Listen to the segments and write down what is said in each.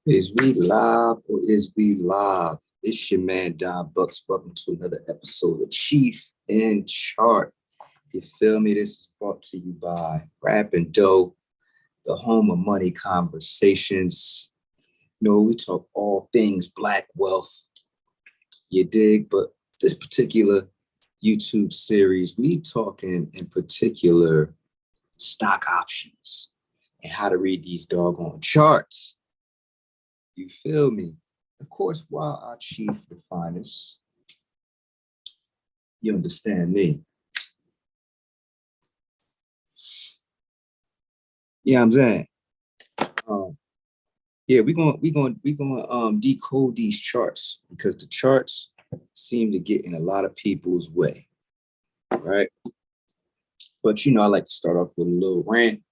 Is we live or is we live? It's your man Don Bucks. Welcome to another episode of Cheef and Chart. You feel me? This is brought to you by Rap and Dough, the home of money conversations. You know, we talk all things black wealth. You dig? But this particular YouTube series, we talking in particular stock options and how to read these doggone charts. You feel me? Of course, while our chief define us, you understand me. Yeah, I'm saying. Yeah, we're gonna decode these charts because the charts seem to get in a lot of people's way, right? But you know, I like to start off with a little rant.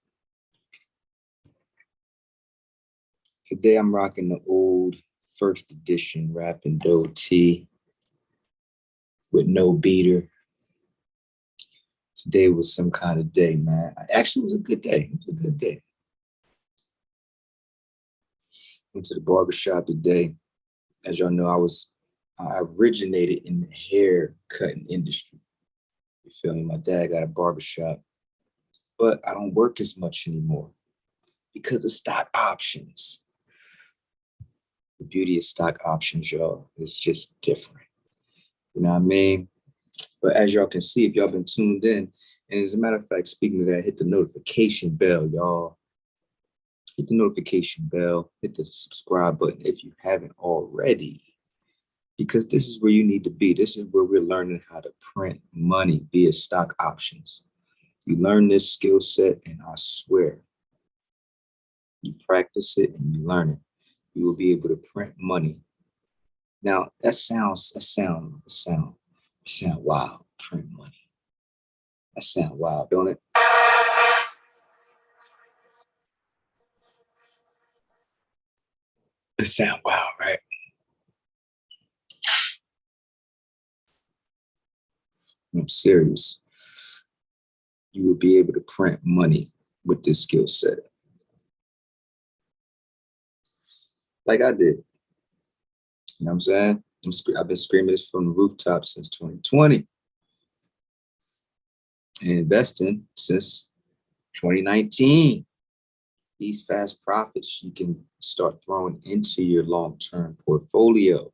Today I'm rocking the old first edition Rap and Dough tee with no beater. Today was some kind of day, man. Actually, it was a good day. It was a good day. Went to the barbershop today. As y'all know, I originated in the hair cutting industry. You feel me? My dad got a barbershop, but I don't work as much anymore because of stock options. The beauty of stock options, y'all, is just different. You know what I mean? But as y'all can see, if y'all been tuned in, and as a matter of fact, speaking of that, hit the notification bell, y'all. Hit the notification bell, hit the subscribe button if you haven't already, because this is where you need to be. This is where we're learning how to print money via stock options. You learn this skill set, and I swear, you practice it and you learn it, you will be able to print money. Now, that sounds wild, print money. That sounds wild, don't it? It sounds wild, right? I'm serious. You will be able to print money with this skill set. Like I did. You know what I'm saying? I've been screaming this from the rooftop since 2020 and investing since 2019. These fast profits you can start throwing into your long-term portfolio.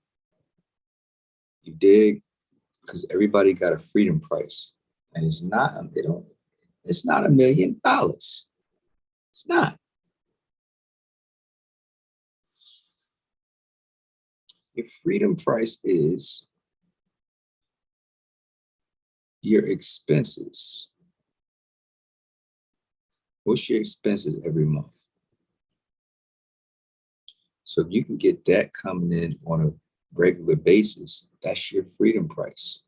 You dig? Because everybody got a freedom price. And it's not $1 million. It's not. Your freedom price is your expenses. What's your expenses every month? So if you can get that coming in on a regular basis, that's your freedom price,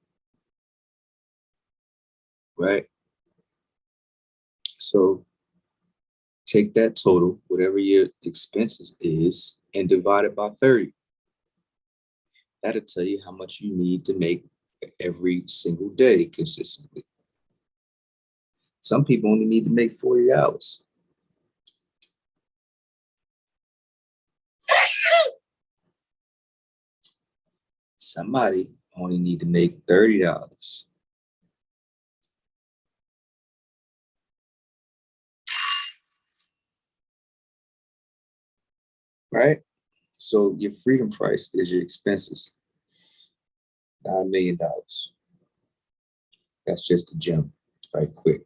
right? So take that total, whatever your expenses is, and divide it by 30. That'll tell you how much you need to make every single day consistently. Some people only need to make $40. Somebody only need to make $30. Right? So your freedom price is your expenses, not $1 million. That's just a gem, right quick.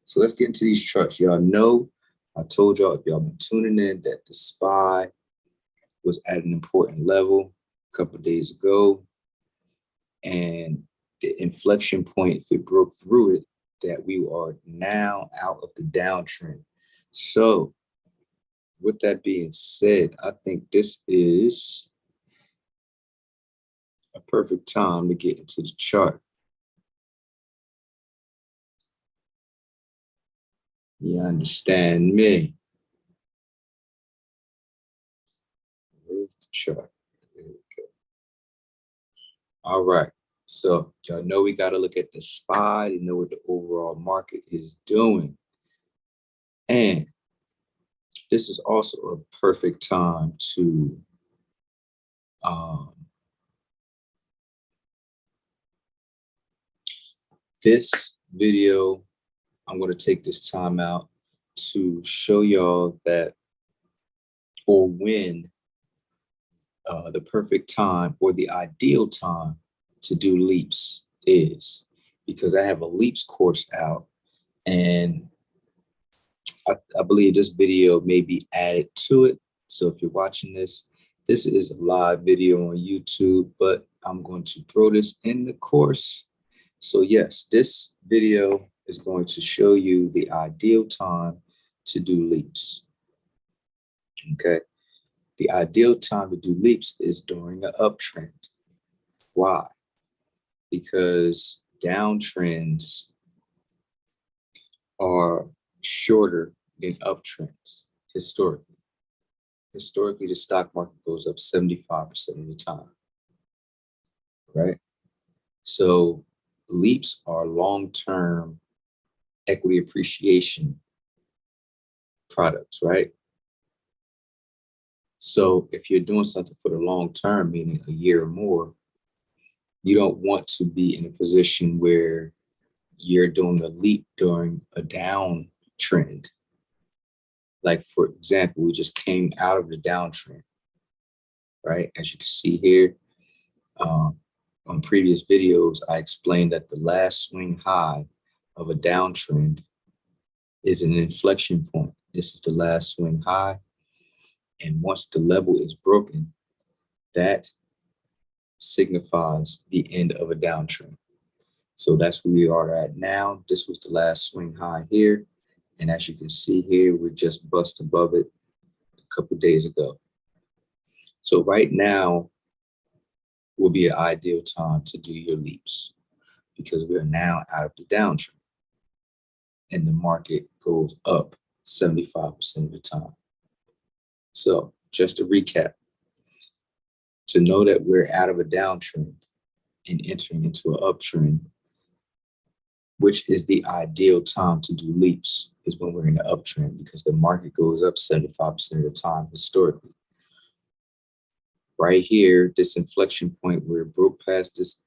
So let's get into these charts. Y'all know, I told y'all, if y'all been tuning in, that the SPY was at an important level a couple of days ago. And the inflection point, if it broke through it, that we are now out of the downtrend. So with that being said, I think this is a perfect time to get into the chart. You understand me? Where's the chart? There we go. All right. So y'all know we got to look at the SPY to know what the overall market is doing. And this is also a perfect time to this video. I'm going to take this time out to show y'all that, or when the perfect time or the ideal time to do leaps is, because I have a leaps course out, and I believe this video may be added to it. So if you're watching this, this is a live video on YouTube, but I'm going to throw this in the course. So yes, this video is going to show you the ideal time to do leaps. Okay. The ideal time to do leaps is during an uptrend. Why? Because downtrends are shorter than uptrends historically. Historically, the stock market goes up 75% of the time, right? So leaps are long-term equity appreciation products, right? So if you're doing something for the long term, meaning a year or more, you don't want to be in a position where you're doing a leap during a downtrend. Like, for example, we just came out of the downtrend, right? As you can see here, on previous videos, I explained that the last swing high of a downtrend is an inflection point. This is the last swing high. And once the level is broken, that signifies the end of a downtrend. So that's where we are at now. This was the last swing high here. And as you can see here, we're just bust above it a couple of days ago. So right now will be an ideal time to do your leaps, because we are now out of the downtrend and the market goes up 75% of the time. So just to recap, to know that we're out of a downtrend and entering into an uptrend, which is the ideal time to do leaps, is when we're in an uptrend, because the market goes up 75% of the time historically. Right here, this inflection point where it broke past this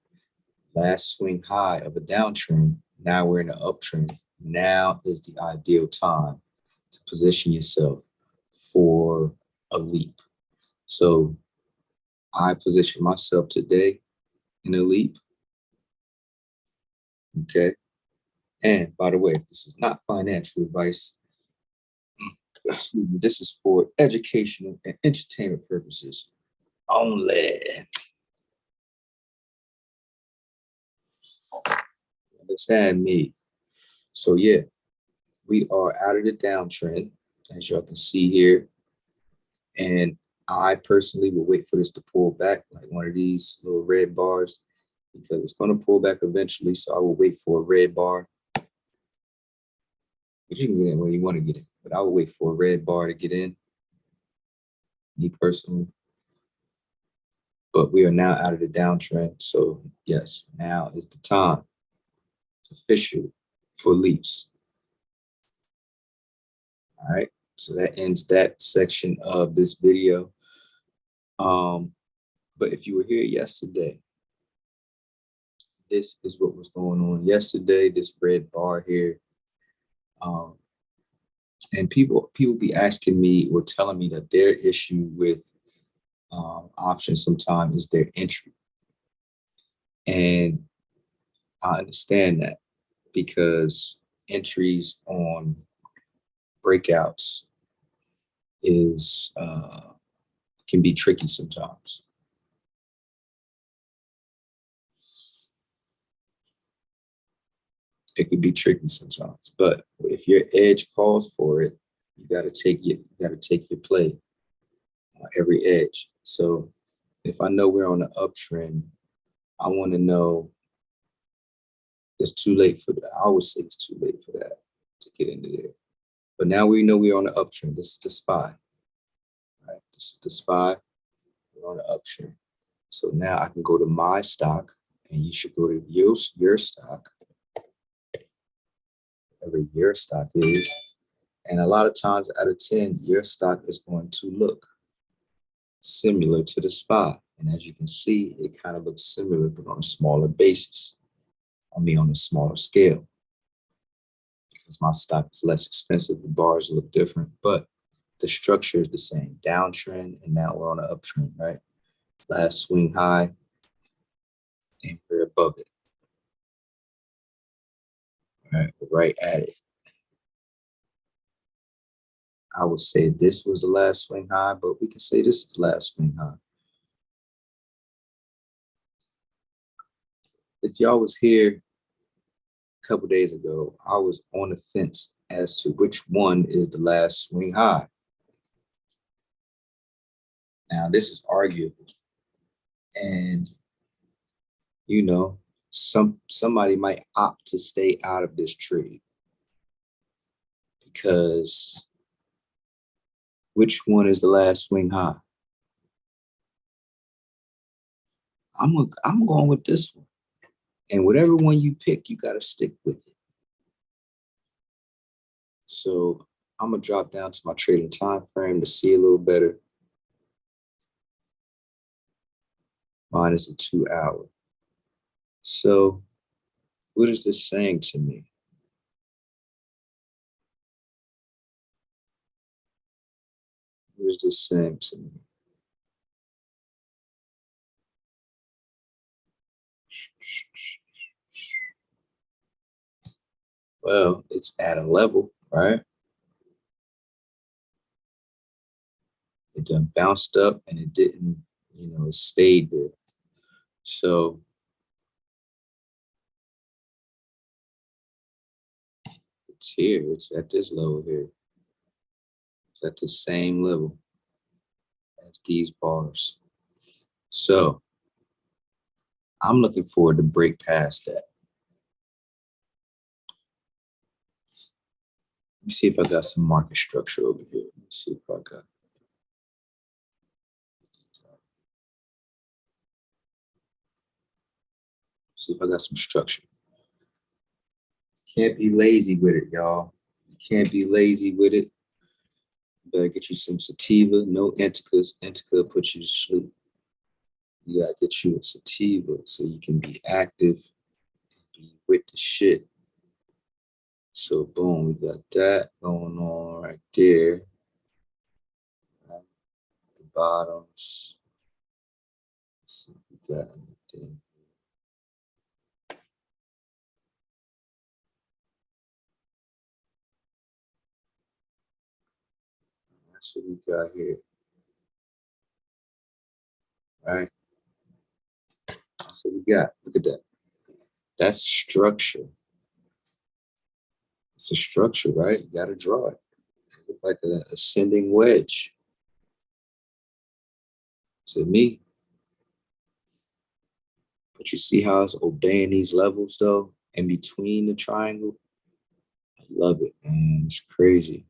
last swing high of a downtrend, now we're in an uptrend. Now is the ideal time to position yourself for a leap. So I position myself today in a leap. Okay. And by the way, this is not financial advice. This is for educational and entertainment purposes only. Understand me? So yeah, we are out of the downtrend, as y'all can see here. And I personally will wait for this to pull back, like one of these little red bars, because it's going to pull back eventually. So I will wait for a red bar. But you can get in when you want to get in. But I will wait for a red bar to get in, me personally. But we are now out of the downtrend. So yes, now is the time official for leaps. All right. So that ends that section of this video. But if you were here yesterday, this is what was going on yesterday, this red bar here. And people be asking me or telling me that their issue with options sometimes is their entry. And I understand that, because entries on breakouts is can be tricky sometimes. It could be tricky sometimes, but if your edge calls for it, you got to take your play on every edge. So if I know we're on an uptrend, I want to know it's too late for that. I always say it's too late for that to get into there. But now we know we're on an uptrend. This is the SPY, right? This is the SPY. We're on an uptrend. So now I can go to my stock, and you should go to your stock, whatever your stock is, And a lot of times out of 10, your stock is going to look similar to the SPY. And as you can see, it kind of looks similar, but on a smaller basis. I mean, on a smaller scale, because my stock is less expensive. The bars look different, but the structure is the same. Downtrend, and now we're on an uptrend, right? Last swing high, and we're above it. All right, we're right at it. I would say this was the last swing high, but we can say this is the last swing high. If y'all was here a couple days ago, I was on the fence as to which one is the last swing high. Now, this is arguable. And, you know, somebody might opt to stay out of this trade because which one is the last swing high? I'm going with this one. And whatever one you pick, you got to stick with it. So I'm going to drop down to my trading time frame to see a little better. Mine is a 2 hour. So what is this saying to me? What is this saying to me? Well, it's at a level, right? It done bounced up and it didn't, it stayed there. So it's here. It's at this level here. It's at the same level as these bars. So I'm looking forward to break past that. Let me see if I got some market structure over here. Let me see if I got. See if I got some structure. Can't be lazy with it, y'all. You can't be lazy with it. Better get you some sativa, no indicas. Indica puts you to sleep. You gotta get you a sativa so you can be active and be with the shit. So boom, we got that going on right there. Right. The bottoms. Let's see if we got anything. That's what we got here. All right. That's what we got. Look at that. That's structure. It's a structure, right? You gotta draw it. It looks like an ascending wedge to me. But you see how it's obeying these levels though, in between the triangle? I love it, man. It's crazy.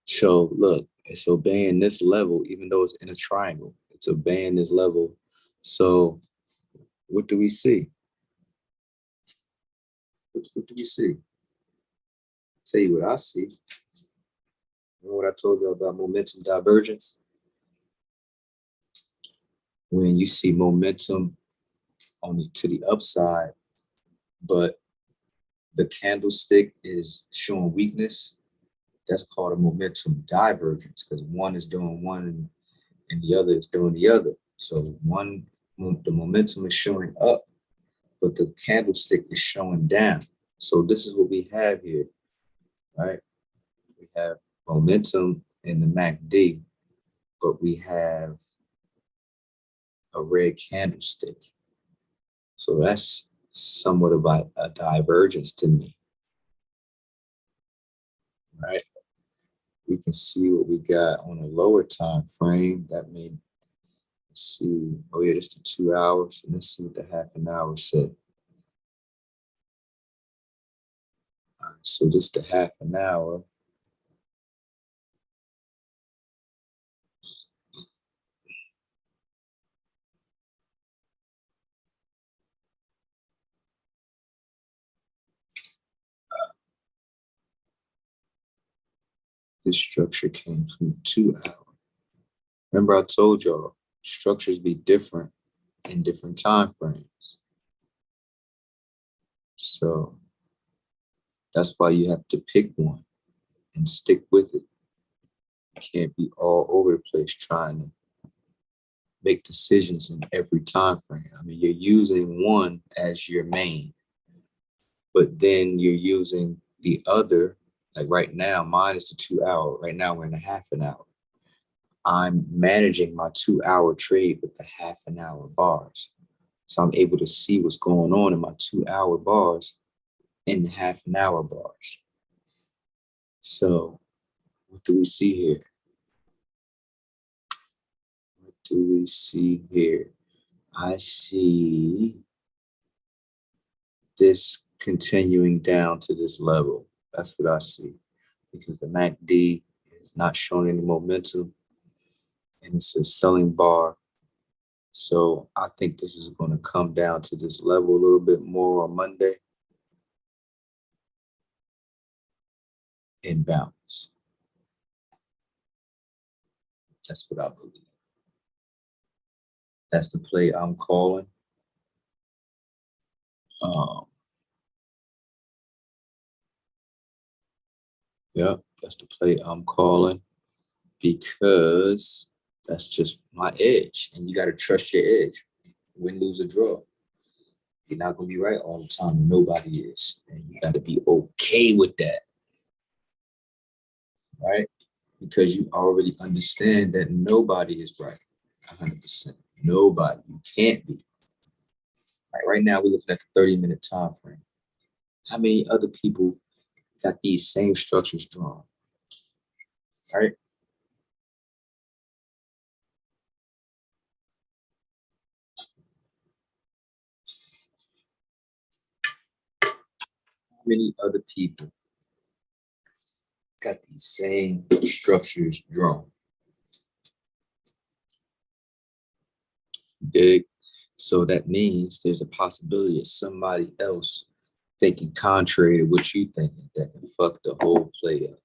So look, it's obeying this level, even though it's in a triangle. It's obeying this level. So what do we see? What do we see? I'll tell you what I see. Remember what I told you about momentum divergence? When you see momentum to the upside, but the candlestick is showing weakness, that's called a momentum divergence because one is doing one and the other is doing the other. So the momentum is showing up, but the candlestick is showing down. So this is what we have here, right? We have momentum in the MACD, but we have a red candlestick. So that's somewhat of a divergence to me, right? We can see what we got on a lower time frame. That may, let's see, oh yeah, this is the 2 hours, and let's see what the half an hour said. All right, so this is the half an hour. This structure came from 2 hour. Remember I told y'all, structures be different in different time frames. So that's why you have to pick one and stick with it. You can't be all over the place trying to make decisions in every time frame. I mean, you're using one as your main, but then you're using the other. Like right now, mine is the 2 hour. Right now, we're in a half an hour. I'm managing my 2 hour trade with the half an hour bars. So I'm able to see what's going on in my 2 hour bars in the half an hour bars. So what do we see here? What do we see here? I see this continuing down to this level. That's what I see, because the MACD is not showing any momentum and it's a selling bar. So I think this is going to come down to this level a little bit more on Monday and bounce. That's what I believe. That's the play I'm calling. Yep, that's the play I'm calling, because that's just my edge, and you got to trust your edge. Win, lose, or draw. You're not going to be right all the time. Nobody is. And you got to be okay with that, right? Because you already understand that nobody is right 100%. Nobody. You can't be. Right now, we're looking at the 30-minute time frame. How many other people got these same structures drawn? Right? How many other people got these same structures drawn? Dig? So that means there's a possibility of somebody else thinking contrary to what you thinking that can fuck the whole play up.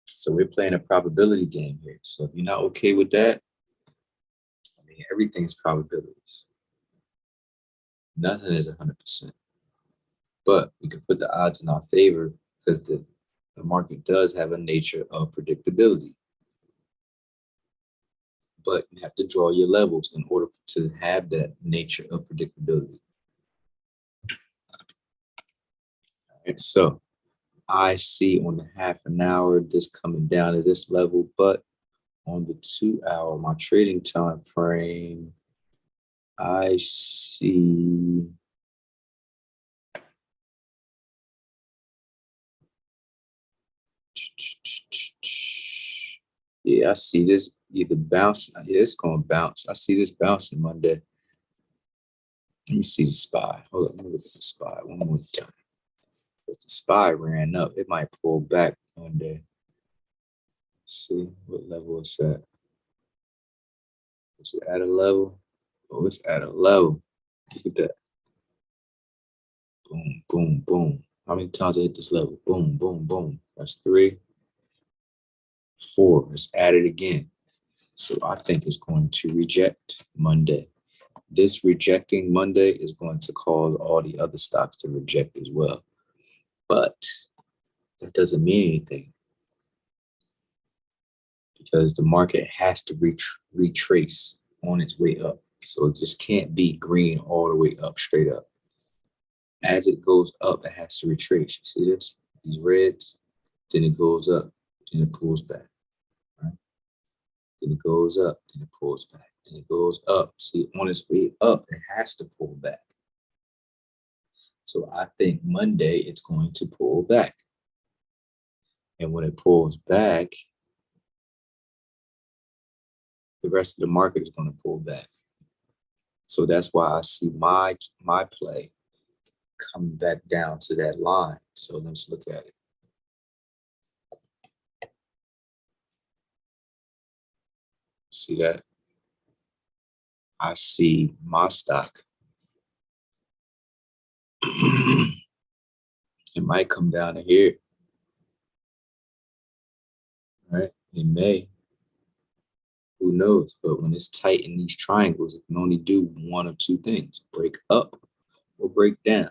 So we're playing a probability game here. So if you're not okay with that, I mean, everything's probabilities. Nothing is 100%. But we can put the odds in our favor because the market does have a nature of predictability. But you have to draw your levels in order to have that nature of predictability. And so I see on the half an hour this coming down to this level, but on the 2 hour, my trading time frame, I see yeah, I see this either bounce. Yeah, it's going to bounce. I see this bouncing Monday. Let me see the SPY. Hold up, let me look at the SPY one more time. Because the SPY ran up, it might pull back one day. Let's see what level it's at. Is it at a level? Oh, it's at a level. Look at that. Boom, boom, boom. How many times I hit this level? Boom, boom, boom. That's 3, 4. It's at it again. So I think it's going to reject Monday. This rejecting Monday is going to cause all the other stocks to reject as well. But that doesn't mean anything, because the market has to retrace on its way up. So it just can't be green all the way up, straight up. As it goes up, it has to retrace. You see this? These reds, then it goes up, then it pulls back. Right? Then it goes up, then it pulls back, then it goes up. See, on its way up, it has to pull back. So I think Monday it's going to pull back. And when it pulls back, the rest of the market is going to pull back. So that's why I see my play coming back down to that line. So let's look at it. See that? I see my stock It might come down to here, right? It may. Who knows? But when it's tight in these triangles, it can only do one of two things: break up or break down.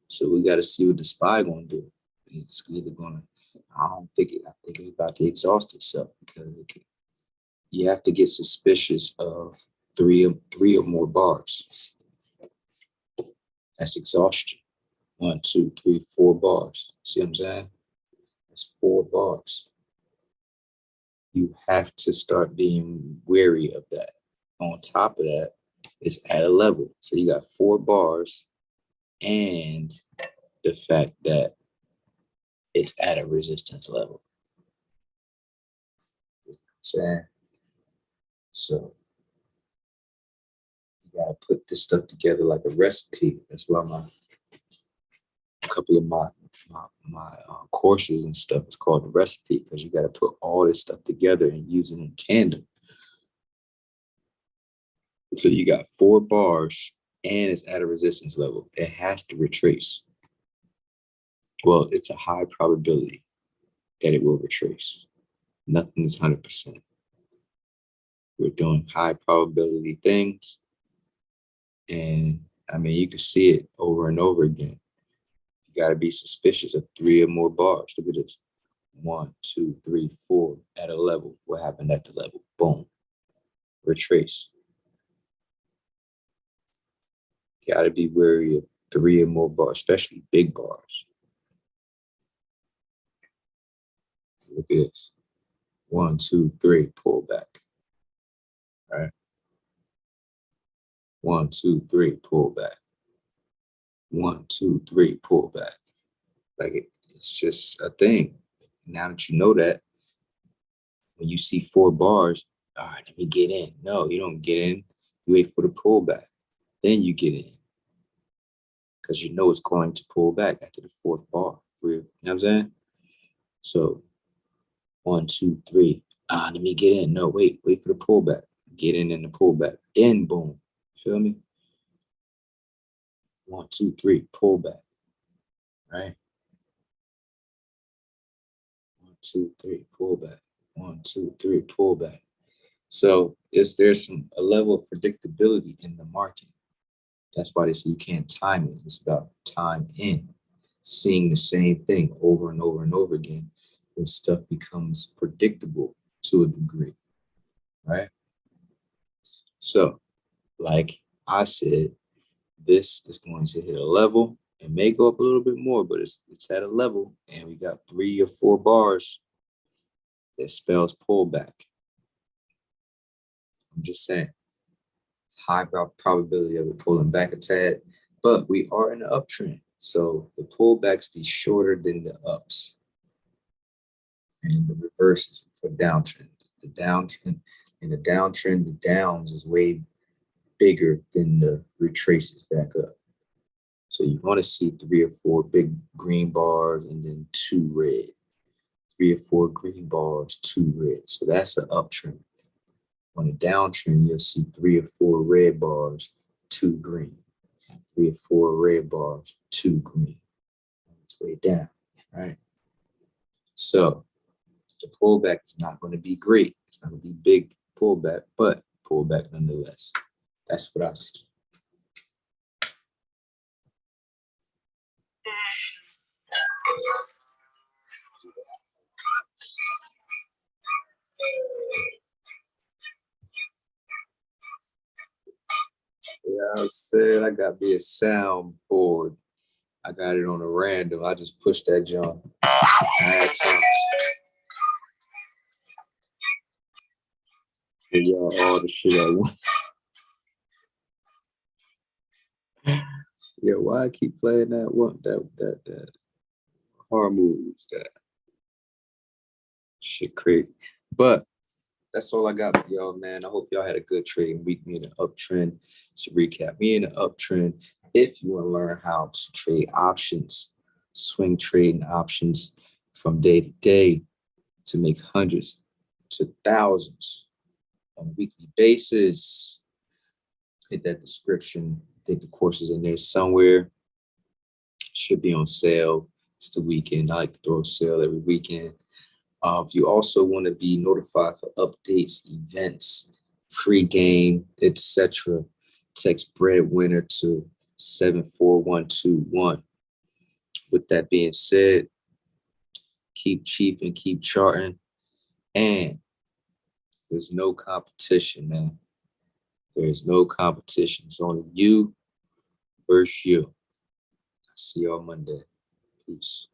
So we got to see what the SPY going to do. It's either going to, I don't think it, I think it's about to exhaust itself because you have to get suspicious of three or more bars. That's exhaustion. 1, 2, 3, 4 bars. See what I'm saying? That's 4 bars. You have to start being wary of that. On top of that, it's at a level. So you got 4 bars and the fact that it's at a resistance level. So you gotta put this stuff together like a recipe. That's why a couple of my courses and stuff is called the recipe, because you got to put all this stuff together and use it in tandem. So you got 4 bars and it's at a resistance level. It has to retrace. Well, it's a high probability that it will retrace. Nothing is 100%. We're doing high probability things. And I mean, you can see it over and over again. You got to be suspicious of 3 or more bars. Look at this. 1, 2, 3, 4 at a level. What happened at the level? Boom. Retrace. Got to be wary of 3 or more bars, especially big bars. Look at this. 1, 2, 3, pull back. All right. 1, 2, 3, pull back. 1, 2, 3, pull back. Like it's just a thing. Now that you know that, when you see 4 bars, all right, let me get in. No, you don't get in. You wait for the pullback. Then you get in. Because you know it's going to pull back after the 4th bar. You know what I'm saying? So 1, 2, 3. Let me get in. No, wait for the pullback. Get in the pullback. Then boom. Feel me? 1, 2, 3, pullback. Right? 1, 2, 3, pullback. 1, 2, 3, pullback. So there's a level of predictability in the market. That's why they say you can't time it. It's about time in, seeing the same thing over and over and over again, and stuff becomes predictable to a degree, right? So, like I said, this is going to hit a level. It may go up a little bit more, but it's at a level, and we got 3 or 4 bars that spells pullback. I'm just saying, high probability of it pulling back a tad, but we are in an uptrend. So the pullbacks be shorter than the ups. And the reverse is for downtrend. The downtrend, in the downtrend, the downs is way bigger than the retraces back up. So you're going to see 3 or 4 big green bars and then 2 red. 3 or 4 green bars, 2 red. So that's an uptrend. On a downtrend, you'll see 3 or 4 red bars, 2 green. 3 or 4 red bars, 2 green. It's way down, right? So the pullback is not going to be great. It's not going to be big pullback, but pullback nonetheless. That's what I see. Yeah, I said I got me a soundboard. I got it on a random. I just pushed that jump. Give y'all all the shit I want. Yeah, why I keep playing that one? That horror movies. That shit crazy. But that's all I got for y'all, man. I hope y'all had a good trading week. Me in an uptrend. To recap, me in an uptrend. If you want to learn how to trade options, swing trading options from day to day to make hundreds to thousands on a weekly basis, hit that description. I think the course is in there somewhere. Should be on sale. It's the weekend. I like to throw a sale every weekend. If you also want to be notified for updates, events, free game, etc., text breadwinner to 74121. With that being said, keep Cheef and keep charting. And there's no competition, man. There's no competition. It's only you versus you. See y'all Monday. Peace.